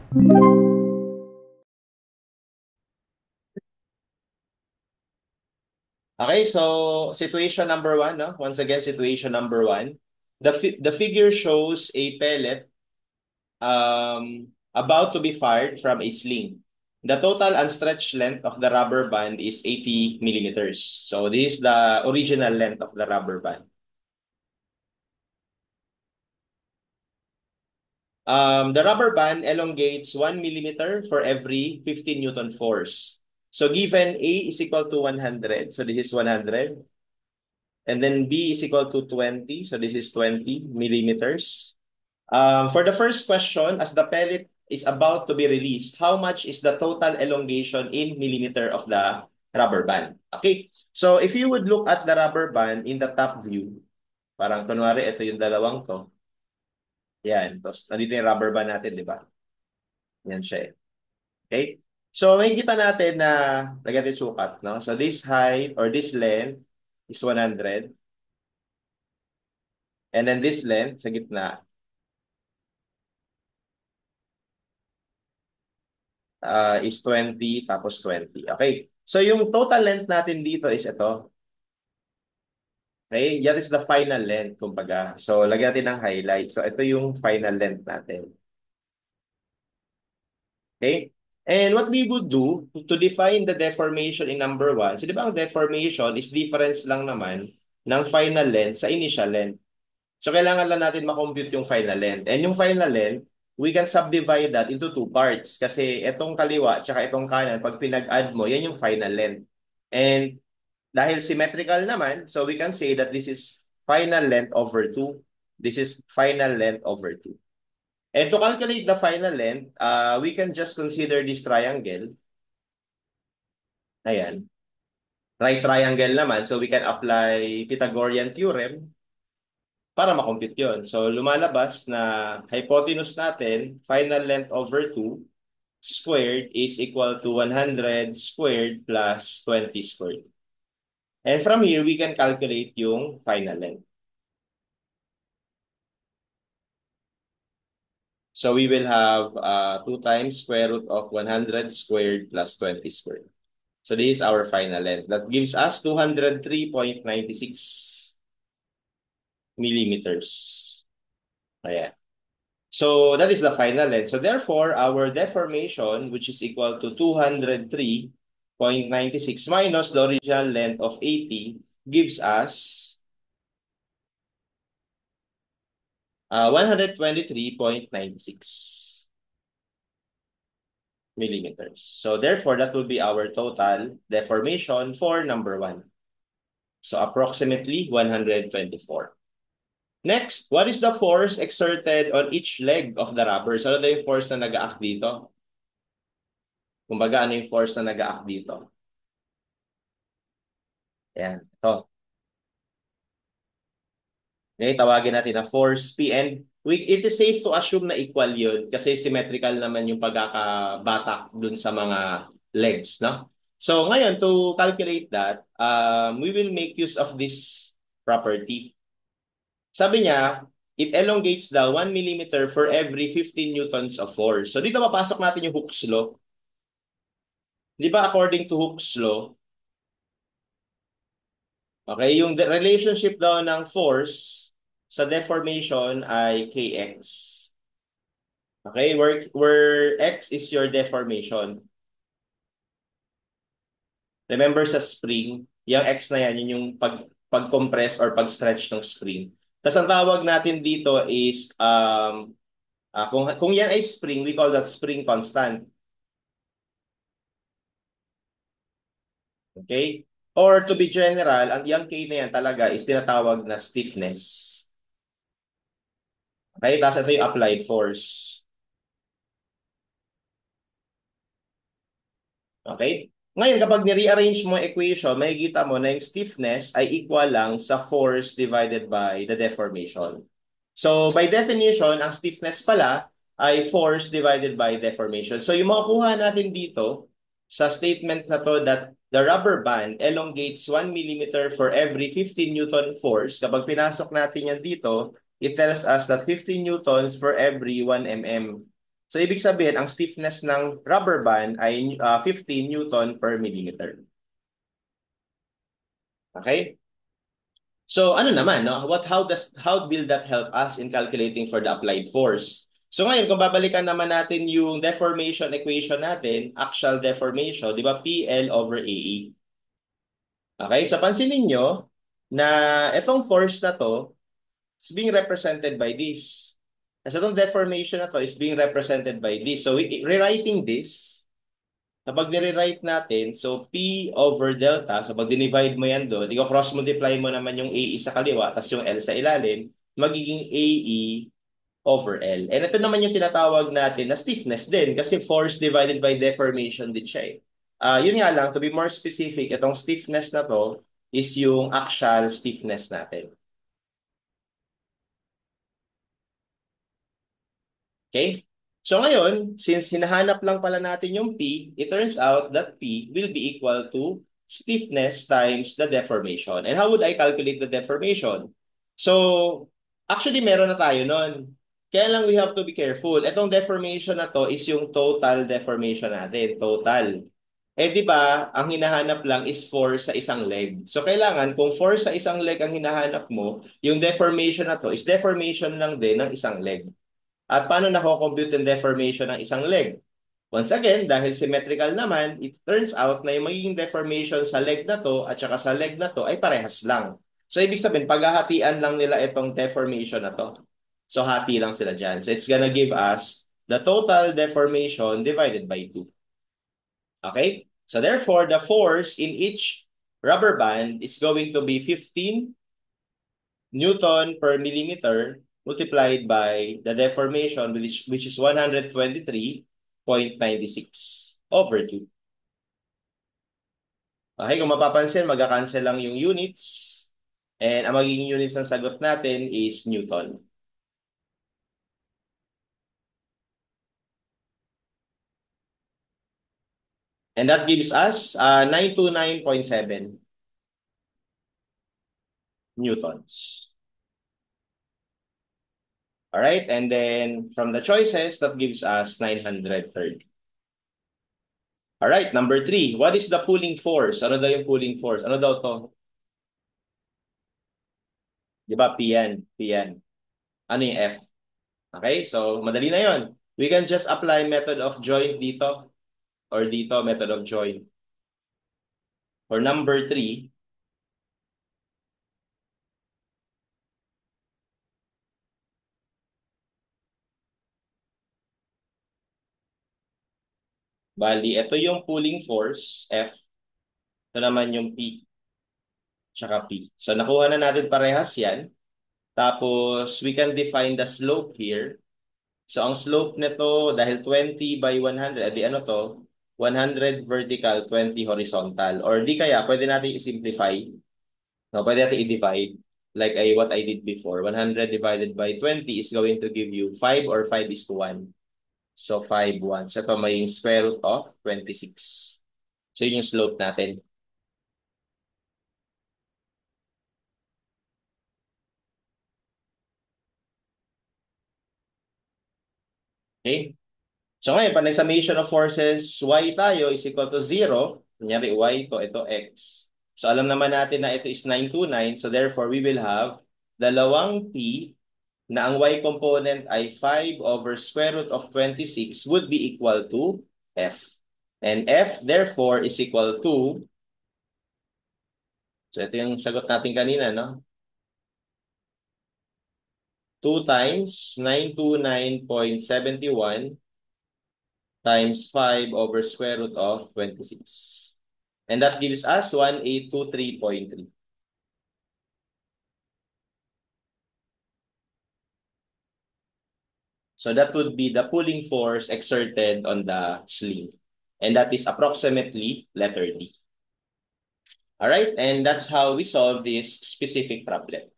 Okay, so situation number one, no? Once again, situation number one. The figure shows a pellet about to be fired from a sling. The total unstretched length of the rubber band is 80 millimeters. So this is the original length of the rubber band. The rubber band elongates 1 millimeter for every 15 Newton force. So given A is equal to 100, so this is 100. And then B is equal to 20, so this is 20 millimeters. For the first question, as the pellet is about to be released, how much is the total elongation in millimeter of the rubber band? Okay, so if you would look at the rubber band in the top view, parang kunwari, ito yung dalawang to. Yan, tapos nandito yung rubber band natin, di ba? Yan siya eh. Okay? So, makikita natin na, lagyan natin sukat, no? So, this height or this length is 100. And then this length sa gitna is 20 tapos 20. Okay. So, yung total length natin dito is ito. Okay? That is the final length, kumbaga. So, lagyan natin ng highlight. So, ito yung final length natin. Okay? And what we would do to define the deformation in number one, so di ba ang deformation is difference lang naman ng final length sa initial length. So, kailangan lang natin makompute yung final length. And yung final length, we can subdivide that into two parts. Kasi itong kaliwa at itong kanan, pag pinag-add mo, yan yung final length. And dahil symmetrical naman, so we can say that this is final length over 2. This is final length over 2. And to calculate the final length, we can just consider this triangle. Ayan. Right triangle naman, so we can apply Pythagorean theorem para makompute yun. So, lumalabas na hypotenuse natin, final length over 2 squared is equal to 100 squared plus 20 squared. And from here, we can calculate yung final length. So, we will have 2 times square root of 100 squared plus 20 squared. So, this is our final length. That gives us 203.96 millimeters. Ayan. So that is the final length. So therefore, our deformation, which is equal to 203.96 minus the original length of 80, gives us 123.96 millimeters. So therefore, that will be our total deformation for number one. So approximately 124. Next, what is the force exerted on each leg of the rubber? So ano yung force na nag-act dito? Kumbaga, ano yung force na nag-act dito? Ayan. Ito. Okay, tawagin natin na force P. And it is safe to assume na equal yun kasi symmetrical naman yung pagkakabatak dun sa mga legs, no? So ngayon, to calculate that, we will make use of this property. Sabi niya, it elongates the 1 millimeter for every 15 newtons of force. So dito papasok natin yung Hooke's law. Di ba according to Hooke's law, okay, yung relationship daw ng force sa deformation ay Kx. Okay, where X is your deformation. Remember sa spring, yung X na yan, yun yung pag-compress or pag-stretch ng spring. Tapos ang tawag natin dito is, kung yan ay spring, we call that spring constant. Okay? Or to be general, ang yung K na yan talaga is tinatawag na stiffness. Okay? Tapos ito yung applied force. Okay? Ngayon, kapag ni-rearrange mo equation, makikita mo na yung stiffness ay equal lang sa force divided by the deformation. So, by definition, ang stiffness pala ay force divided by deformation. So, yung makukuha natin dito sa statement na to that the rubber band elongates 1 millimeter for every 15 Newton force. Kapag pinasok natin yan dito, it tells us that 15 newtons for every 1 mm. So, ibig sabihin, ang stiffness ng rubber band ay 15 Newton per millimeter. Okay? So, ano naman, no? How will that help us in calculating for the applied force? So, ngayon, kung babalikan naman natin yung deformation equation natin, axial deformation, di ba, PL over AE. Okay? So, pansinin nyo na itong force na to is being represented by this. Kasi itong deformation na to is being represented by this. So, rewriting this, kapag nire-write natin, so P over delta, so pag dinivide mo yan doon, i-cross multiply mo naman yung AE sa kaliwa, tapos yung L sa ilalim, magiging AE over L. And ito naman yung tinatawag natin na stiffness din, kasi force divided by deformation din siya eh. Yun nga lang, to be more specific, itong stiffness na to is yung axial stiffness natin. Okay? So ngayon, since hinahanap lang pala natin yung P, it turns out that P will be equal to stiffness times the deformation. And how would I calculate the deformation? So, actually meron na tayo nun. Kaya lang we have to be careful. Itong deformation na to is yung total deformation natin. Total. Eh di ba, ang hinahanap lang is force sa isang leg. So kailangan, kung force sa isang leg ang hinahanap mo, yung deformation na to is deformation lang din ng isang leg. At paano nako-compute yung deformation ng isang leg? Once again, dahil symmetrical naman, it turns out na yung magiging deformation sa leg na to at saka sa leg na to ay parehas lang. So, ibig sabihin, paghahatian lang nila itong deformation na to. So, hati lang sila dyan. So, it's gonna give us the total deformation divided by 2. Okay? So, therefore, the force in each rubber band is going to be 15 Newton per millimeter multiplied by the deformation, which is 123.96 over 2. Okay, kung mapapansin, magka-cancel lang yung units. And ang magiging units ng sagot natin is Newton. And that gives us 929.7 newtons. All right, and then from the choices, that gives us 930. All right, number 3. What is the pulling force? Ano daw yung pulling force? Ano daw to? Di ba? P yan. P yan. Ano yung F? Okay, so madali na yon. We can just apply method of joint dito or dito method of joint. For number 3, bali, ito yung pulling force, F. Ito naman yung P, tsaka P. So nakuha na natin parehas yan. Tapos, we can define the slope here. So ang slope nito, dahil 20 by 100, di ano to? 100 vertical, 20 horizontal. Or di kaya, pwede natin i-simplify. No, pwede natin i-divide like what I did before. 100 divided by 20 is going to give you 5 or 5 is to 1. So 5, 1. So ito may square root of 26. So yun yung slope natin. Okay? So ngayon, pag nag-summation of forces, y tayo is equal to 0. Kunyari, y ito x. So alam naman natin na ito is 929. So therefore, we will have dalawang t na ang y component ay 5 over square root of 26 would be equal to f. And f, therefore, is equal to, so ito yung sagot natin kanina, no? 2 times 929.71 times 5 over square root of 26. And that gives us 1823.3. So that would be the pulling force exerted on the sling. And that is approximately letter D. All right, and that's how we solve this specific problem.